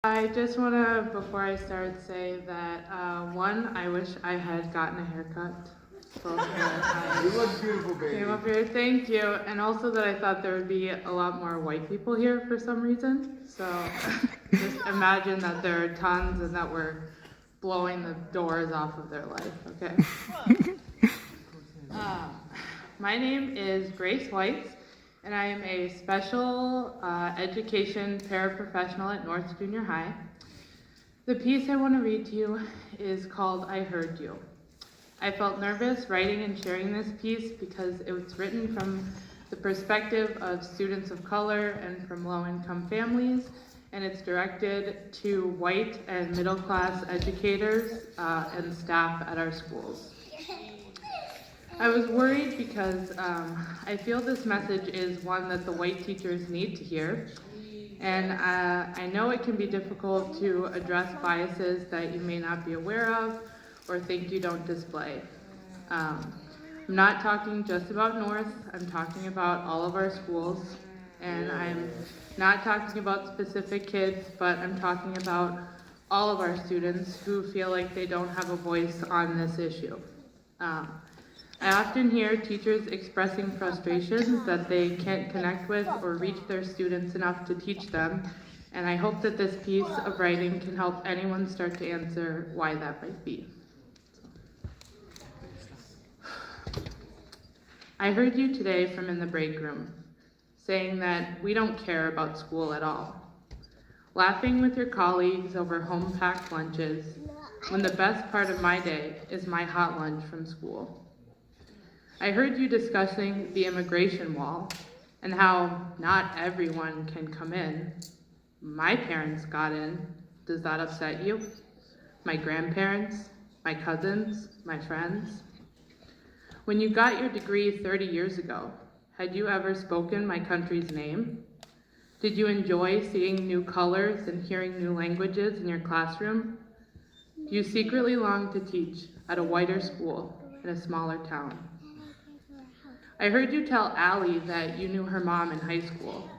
I just want to, before I start, say that one, I wish I had gotten a haircut before You look beautiful, I baby. came up here. Thank you. And also that I thought there would be a lot more white people here for some reason. So just imagine that there are tons and that we're blowing the doors off of their life, okay? My name is Grace White, and I am a special education paraprofessional at North Junior High. The piece I want to read to you is called I Heard You. I felt nervous writing and sharing this piece because it was written from the perspective of students of color and from low-income families, and it's directed to white and middle-class educators and staff at our schools. I was worried because I feel this message is one that the white teachers need to hear. And I know it can be difficult to address biases that you may not be aware of or think you don't display. I'm not talking just about North, I'm talking about all of our schools. And I'm not talking about specific kids, but I'm talking about all of our students who feel like they don't have a voice on this issue. I often hear teachers expressing frustrations that they can't connect with or reach their students enough to teach them, and I hope that this piece of writing can help anyone start to answer why that might be. I heard you today from in the break room, saying that we don't care about school at all. Laughing with your colleagues over home-packed lunches, when the best part of my day is my hot lunch from school. I heard you discussing the immigration wall and how not everyone can come in. My parents got in. Does that upset you? My grandparents, my cousins, my friends? When you got your degree 30 years ago, had you ever spoken my country's name? Did you enjoy seeing new colors and hearing new languages in your classroom? Do you secretly long to teach at a whiter school in a smaller town? I heard you tell Allie that you knew her mom in high school.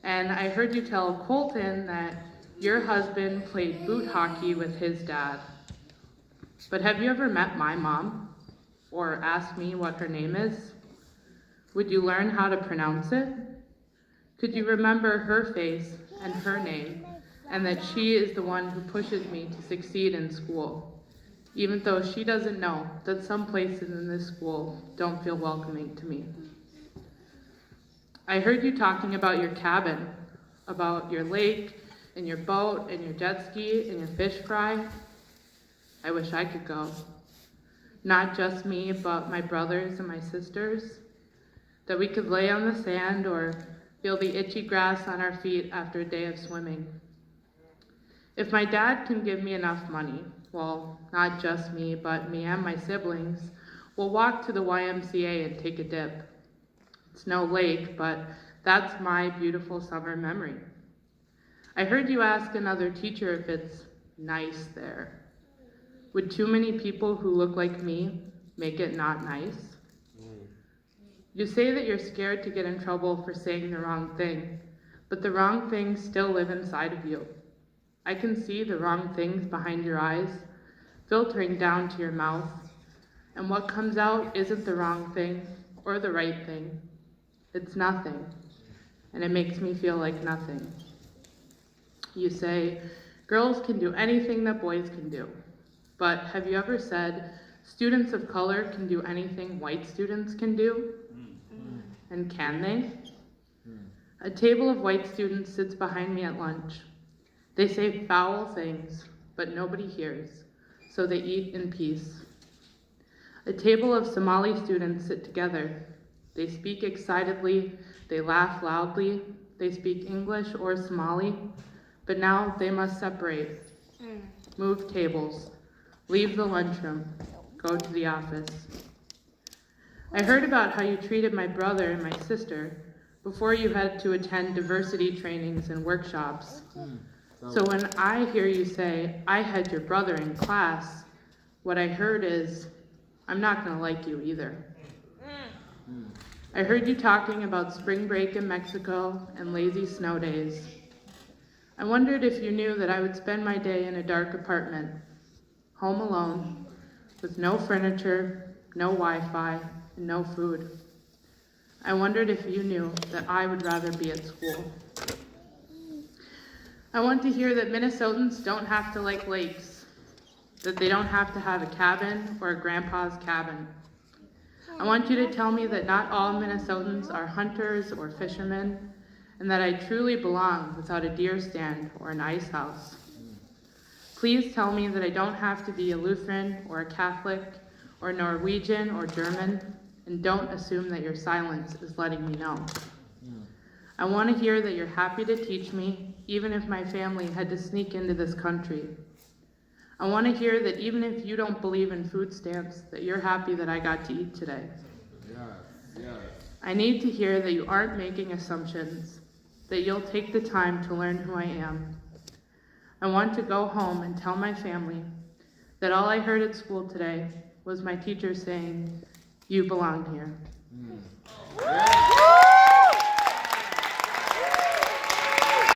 And I heard you tell Colton that your husband played boot hockey with his dad. But have you ever met my mom? Or asked me what her name is? Would you learn how to pronounce it? Could you remember her face and her name, and that she is the one who pushes me to succeed in school? Even though she doesn't know that some places in this school don't feel welcoming to me. I heard you talking about your cabin, about your lake, and your boat, and your jet ski, and your fish fry. I wish I could go. Not just me, but my brothers and my sisters. That we could lay on the sand or feel the itchy grass on our feet after a day of swimming. If my dad can give me enough money, well, not just me, but me and my siblings, we'll walk to the YMCA and take a dip. It's no lake, but that's my beautiful summer memory. I heard you ask another teacher if it's nice there. Would too many people who look like me make it not nice? You say that you're scared to get in trouble for saying the wrong thing, but the wrong things still live inside of you. I can see the wrong things behind your eyes, filtering down to your mouth, and what comes out isn't the wrong thing or the right thing. It's nothing, and it makes me feel like nothing. You say, girls can do anything that boys can do, but have you ever said, students of color can do anything white students can do? And can they? A table of white students sits behind me at lunch. They say foul things, but nobody hears, so they eat in peace. A table of Somali students sit together. They speak excitedly, they laugh loudly, they speak English or Somali, but now they must separate, move tables, leave the lunchroom, go to the office. I heard about how you treated my brother and my sister before you had to attend diversity trainings and workshops. So when I hear you say, I had your brother in class, what I heard is, I'm not gonna like you either. I heard you talking about spring break in Mexico and lazy snow days. I wondered if you knew that I would spend my day in a dark apartment, home alone, with no furniture, no Wi-Fi, and no food. I wondered if you knew that I would rather be at school. I want to hear that Minnesotans don't have to like lakes, that they don't have to have a cabin or a grandpa's cabin. I want you to tell me that not all Minnesotans are hunters or fishermen, and that I truly belong without a deer stand or an ice house. Please tell me that I don't have to be a Lutheran or a Catholic or Norwegian or German, and don't assume that your silence is letting me know. I want to hear that you're happy to teach me, even if my family had to sneak into this country. I want to hear that even if you don't believe in food stamps, that you're happy that I got to eat today. I need to hear that you aren't making assumptions, that you'll take the time to learn who I am. I want to go home and tell my family that all I heard at school today was my teacher saying, "You belong here."